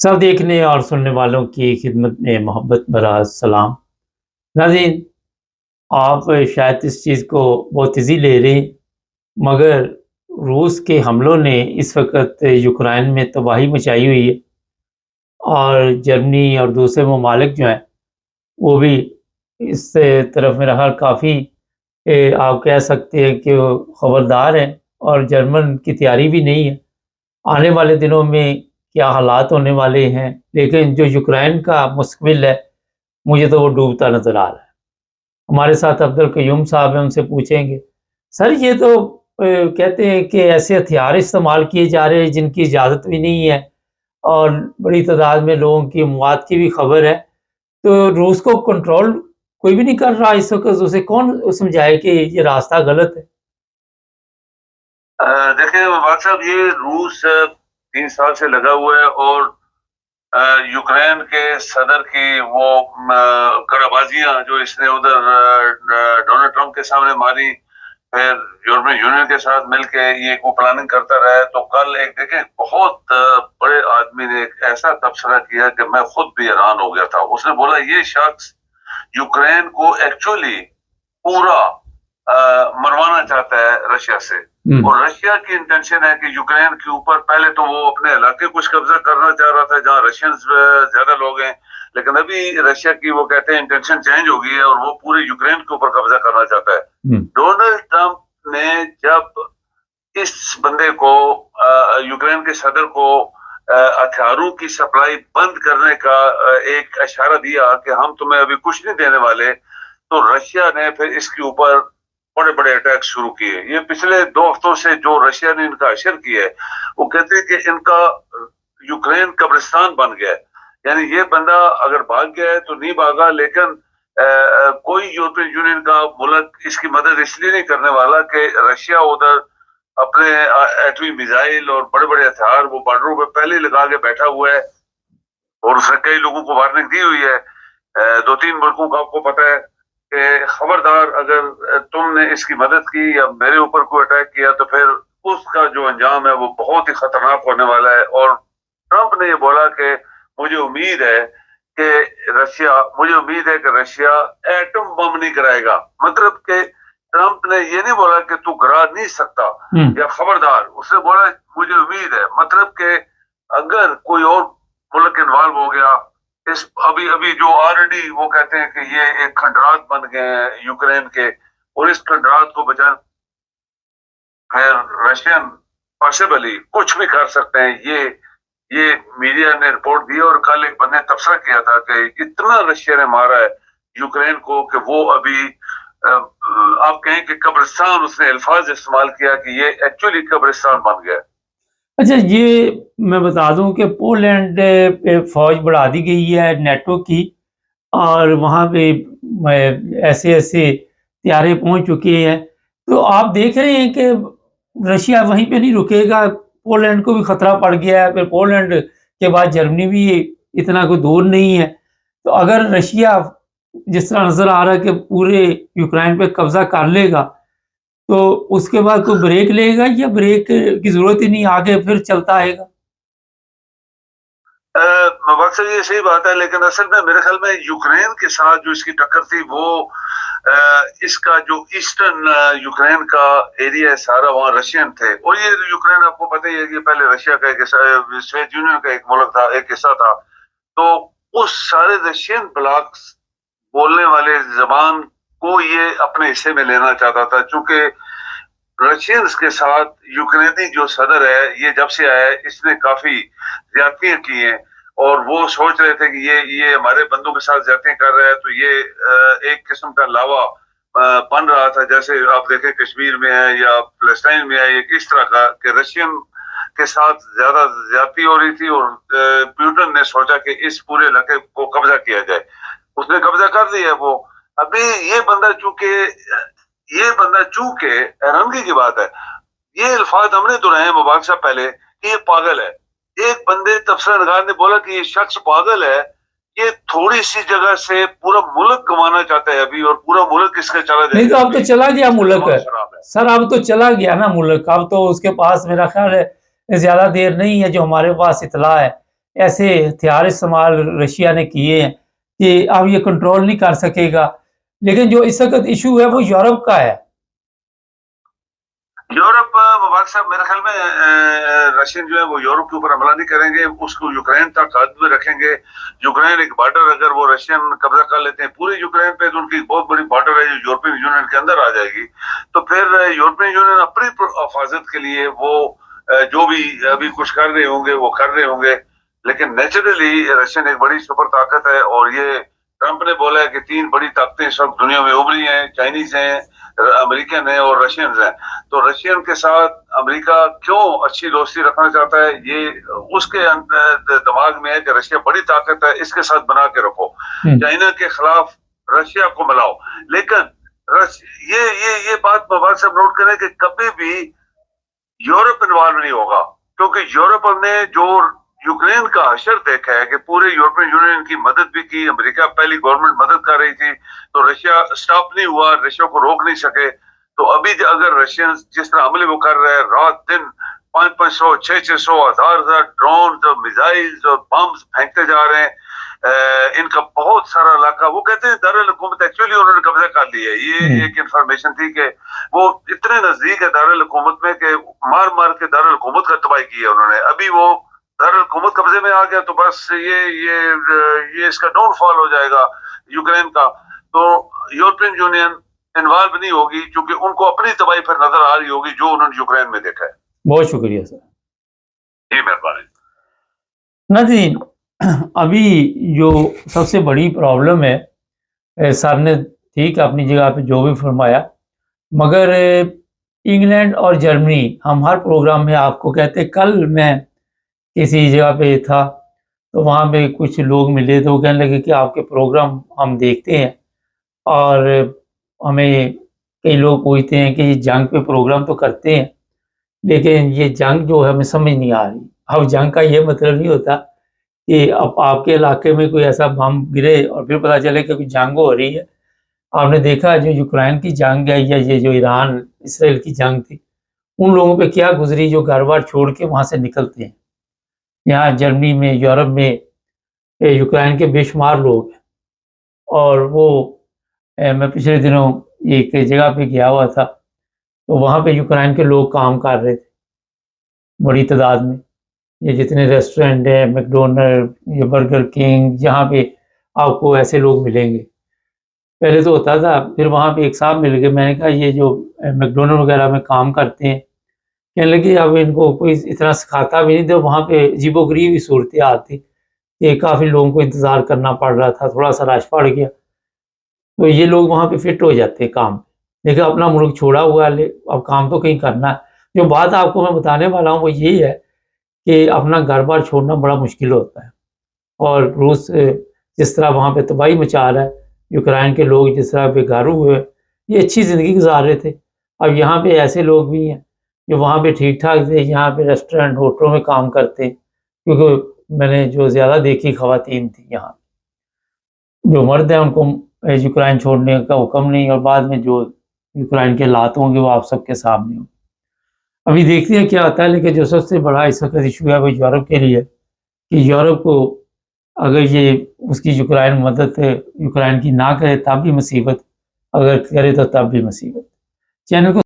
सब देखने और सुनने वालों की खिदमत में मोहब्बत भरा सलाम। नाज़रीन, आप शायद इस चीज़ को बहुत ईज़ी ले रहे हैं, मगर रूस के हमलों ने इस वक़्त यूक्रेन में तबाही मचाई हुई है और जर्मनी और दूसरे ममालिक जो हैं, वो भी इस तरफ मेरा ख़्याल काफ़ी आप कह सकते हैं कि वो ख़बरदार हैं और जर्मन की तैयारी भी नहीं है। आने वाले दिनों में क्या हालात होने वाले हैं, लेकिन जो यूक्रेन का मुस्तक़बिल है, मुझे तो वो डूबता नज़र आ रहा है। हमारे साथ अब्दुल क़य्यूम साहब हैं, उनसे पूछेंगे। सर, ये तो कहते हैं कि ऐसे हथियार इस्तेमाल किए जा रहे हैं जिनकी इजाज़त भी नहीं है और बड़ी तादाद में लोगों की मौत की भी खबर है। तो रूस को कंट्रोल कोई भी नहीं कर रहा इस वक़्त, उसे कौन समझाए कि ये रास्ता गलत है? देखिए वक़ार साहब, ये रूस 3 साल से लगा हुआ है और यूक्रेन के सदर की वो कराबाजियाँ जो इसने उधर डोनाल्ड ट्रंप के सामने मारी, फिर यूरोपियन यूनियन के साथ मिलके ये को प्लानिंग करता रहा है। तो कल एक देखें बहुत बड़े आदमी ने एक ऐसा तबसरा किया कि मैं खुद भी हैरान हो गया था। उसने बोला ये शख्स यूक्रेन को एक्चुअली पूरा मरवाना चाहता है रशिया से। और रशिया की इंटेंशन है कि यूक्रेन के ऊपर पहले तो वो अपने इलाके कुछ कब्जा करना चाह रहा था जहां रशियंस ज्यादा लोग हैं, लेकिन अभी रशिया की वो कहते हैं इंटेंशन चेंज हो गई है और वो पूरे यूक्रेन के ऊपर कब्जा करना चाहता है। डोनाल्ड ट्रंप ने जब इस बंदे को यूक्रेन के सदर को हथियारों की सप्लाई बंद करने का एक इशारा दिया कि हम तुम्हें अभी कुछ नहीं देने वाले, तो रशिया ने फिर इसके ऊपर बड़े बड़े अटैक शुरू किए। ये पिछले 2 हफ्तों से जो रशिया ने इनका असर किया है, वो कहते हैं कि इनका यूक्रेन कब्रिस्तान बन गया है। यानी ये बंदा अगर भाग गया है तो नहीं भागा, लेकिन कोई यूरोपियन यूनियन का मुल्क इसकी मदद इसलिए नहीं करने वाला कि रशिया उधर अपने एटमी मिसाइल और बड़े बड़े हथियार वो बॉर्डरों पे पहले ही लगा के बैठा हुआ है और उसने कई लोगों को वार्निंग दी हुई है। 2-3 मुल्कों का आपको पता है कि खबरदार अगर तुमने इसकी मदद की या मेरे ऊपर कोई अटैक किया तो फिर उसका जो अंजाम है वो बहुत ही खतरनाक होने वाला है। और ट्रंप ने ये बोला कि मुझे उम्मीद है कि रशिया एटम बम नहीं कराएगा। मतलब कि ट्रंप ने ये नहीं बोला कि तू गिरा नहीं सकता या खबरदार, उसने बोला मुझे उम्मीद है। मतलब कि अगर कोई और मुल्क इन्वॉल्व हो गया इस अभी अभी जो ऑलरेडी वो कहते हैं कि ये एक खंडरात बन गए हैं यूक्रेन के, और इस खंडरात को बचा फिर रशियन पॉसिबली कुछ भी कर सकते हैं। ये मीडिया ने रिपोर्ट दी और कल एक बंदे ने तबसरा किया था कि इतना रशिया ने मारा है यूक्रेन को कि वो अभी आप कहें कि कब्रिस्तान, उसने अल्फाज इस्तेमाल किया कि ये एक्चुअली कब्रिस्तान बन गया। अच्छा, ये मैं बता दूं कि पोलैंड पे फ़ौज बढ़ा दी गई है नेटो की और वहाँ पे ऐसे-ऐसे तैयारे पहुँच चुके हैं। तो आप देख रहे हैं कि रशिया वहीं पे नहीं रुकेगा, पोलैंड को भी खतरा पड़ गया है, फिर पोलैंड के बाद जर्मनी भी इतना कोई दूर नहीं है। तो अगर रशिया जिस तरह नज़र आ रहा है कि पूरे यूक्रेन पे कब्ज़ा कर लेगा, तो उसके बाद कोई ब्रेक लेगा या ब्रेक की ज़रूरत ही नहीं, आगे फिर चलता आएगा? वक्त ये सही बात है, लेकिन असल में मेरे ख्याल में यूक्रेन के साथ जो इसकी टक्कर थी वो इसका जो ईस्टर्न यूक्रेन का एरिया है सारा वहाँ रशियन थे। और ये यूक्रेन आपको पता ही है कि पहले रशिया का एक सोवियत यूनियन का एक मुल्क था, एक हिस्सा था। तो उस सारे रशियन ब्लॉक्स बोलने वाले जबान को ये अपने हिस्से में लेना चाहता था, क्योंकि रशियंस के साथ यूक्रेनी जो सदर है ये जब से आया है इसने काफी ज्यादतियां की हैं और वो सोच रहे थे कि ये हमारे बंदों के साथ ज्यादतियां कर रहा है। तो ये एक किस्म का लावा बन रहा था, जैसे आप देखें कश्मीर में है या फलस्तीन में है, एक इस तरह का कि रशियन के साथ ज्यादा ज्यादती हो रही थी और पुतिन ने सोचा कि इस पूरे इलाके को कब्जा किया जाए। उसने कब्जा कर दिया। वो अभी ये बंदा चूके हैरानगी की बात है, ये अल्फाज हमने दोहराए मुबारक साहब पहले कि ये पागल है। एक बंदे तबसरा नगार ने बोला कि ये शख्स पागल है, ये थोड़ी सी जगह से पूरा मुल्क गंवाना चाहता है अभी और पूरा मुल्क इसका चला जाएगा। नहीं तो अब तो चला गया मुल्क सर, अब तो चला गया ना मुल्क, अब तो उसके पास मेरा ख्याल है ज्यादा देर नहीं है जो हमारे पास इतला है ऐसे हथियार इस्तेमाल रशिया ने किए हैं कि अब ये कंट्रोल नहीं कर सकेगा। लेकिन जो इस वक़्त इश्यू है वो यूरोप का है। यूरोप मुबारक साहब, मेरे ख्याल में रशियन जो है वो यूरोप के ऊपर हमला नहीं करेंगे, उसको यूक्रेन तक हद में रखेंगे। यूक्रेन एक बॉर्डर अगर वो रशियन कब्जा कर लेते हैं पूरी यूक्रेन पे, तो उनकी बहुत बड़ी बॉर्डर है जो यूरोपियन यूनियन के अंदर आ जाएगी। तो फिर यूरोपियन यूनियन अपनी हिफाजत के लिए वो जो भी अभी कुछ कर रहे होंगे वो कर रहे होंगे। लेकिन नेचुरली रशियन एक बड़ी सुपर ताकत है, और ये ट्रंप ने बोला है कि 3 बड़ी ताकतें इस वक्त दुनिया में उभरी हैं, चाइनीज हैं, अमेरिकन है और रशियन है। तो रशियन के साथ अमेरिका क्यों अच्छी दोस्ती रखना चाहता है, ये उसके दिमाग में है कि रशिया बड़ी ताकत है, इसके साथ बना के रखो, चाइना के खिलाफ रशिया को मिलाओ। लेकिन ये बात मुबारक साहब नोट करें कि कभी भी यूरोप इन्वॉल्व नहीं होगा, क्योंकि यूरोप ने जो यूक्रेन का हशर देखा है कि पूरे यूरोपियन यूनियन की मदद भी की, अमेरिका पहली गवर्नमेंट मदद कर रही थी, तो रशिया स्टॉप नहीं हुआ, रशिया को रोक नहीं सके। तो अभी अगर रशियन जिस तरह हमले वो कर रहे हैं, रात दिन 500, 600, 1000 ड्रोन और मिसाइल्स और बम्स फेंकते जा रहे हैं, इनका बहुत सारा इलाका, वो कहते हैं दारुल हुकूमत एक्चुअली उन्होंने कब्जा कर लिया है। ये एक इंफॉर्मेशन थी कि वो इतने नजदीक है दारुल हुकूमत में कि मार मार के दारुल हुकूमत का तबाही की है उन्होंने। अभी वो दारुल हुकूमत कब्जे में आ गया तो बस ये इसका डाउनफॉल हो जाएगा यूक्रेन का। तो यूरोपियन यूनियन इन्वॉल्व नहीं होगी, क्योंकि उनको अपनी तबाही पर नजर आ रही होगी जो उन्होंने यूक्रेन में देखा है। बहुत शुक्रिया सर। जी मेहरबानी। नाज़रीन, अभी जो सबसे बड़ी प्रॉब्लम है, सर ने ठीक अपनी जगह पे जो भी फरमाया, मगर इंग्लैंड और जर्मनी, हम हर प्रोग्राम में आपको कहते, कल मैं किसी जगह पे था तो वहाँ पे कुछ लोग मिले तो वो कहने लगे कि आपके प्रोग्राम हम देखते हैं, और हमें कई लोग पूछते हैं कि ये जंग पे प्रोग्राम तो करते हैं, लेकिन ये जंग जो है हमें समझ नहीं आ रही। अब जंग का ये मतलब नहीं होता कि अब आपके इलाके में कोई ऐसा बम गिरे और फिर पता चले कि कोई जंग हो रही है। आपने देखा जो यूक्रेन की जंग है या ये जो ईरान इसराइल की जंग थी, उन लोगों पे क्या गुजरी जो घर-बार छोड़ के वहाँ से निकलते हैं। यहाँ जर्मनी में, यूरोप में यूक्रेन के बेशुमार लोग हैं, और वो मैं पिछले दिनों एक जगह पे गया हुआ था, तो वहाँ पे यूक्रेन के लोग काम कर रहे थे बड़ी तादाद में। ये जितने रेस्टोरेंट हैं, मैकडॉनल्ड, ये बर्गर किंग, जहाँ पे आपको ऐसे लोग मिलेंगे। पहले तो होता था, फिर वहाँ पे एक साहब मिल गए, मैंने कहा ये जो मैकडॉनल्ड वगैरह में काम करते हैं, कहने लगे अब इनको कोई इतना सिखाता भी नहीं, तो वहाँ पे अजीबो-गरीब ही सूरत-ए-हाल थी कि काफ़ी लोगों को इंतज़ार करना पड़ रहा था, थोड़ा-सा रश पड़ गया। तो ये लोग वहाँ पे फिट हो जाते हैं काम। देखिए अपना मुल्क छोड़ा हुआ है, अब काम तो कहीं करना है। जो बात आपको मैं बताने वाला हूँ वो यही है कि अपना घर-बार छोड़ना बड़ा मुश्किल होता है, और रूस जिस तरह वहाँ पे तबाही मचा रहा है, यूक्रेन के लोग जिस तरह बेघर हुए, ये अच्छी ज़िंदगी गुज़ार रहे थे। अब यहाँ पे ऐसे लोग भी हैं जो वहाँ पे ठीक-ठाक थे, यहाँ पे रेस्टोरेंट, होटलों में काम करते हैं, क्योंकि मैंने जो ज़्यादा देखी ख़वातीन थी यहाँ। जो मर्द हैं उनको यूक्रेन छोड़ने का हुक्म नहीं, और बाद में जो यूक्रेन के हालात होंगे वो आप सबके सामने होंगे। अभी देखते हैं क्या होता है, लेकिन जो सबसे बड़ा इस वक़्त इश्यू है वो यूरोप के लिए, कि यूरोप को अगर ये उसकी यूक्रेन मदद यूक्रेन की ना करे तब भी मुसीबत, अगर करे तो तब भी मुसीबत। चैनल को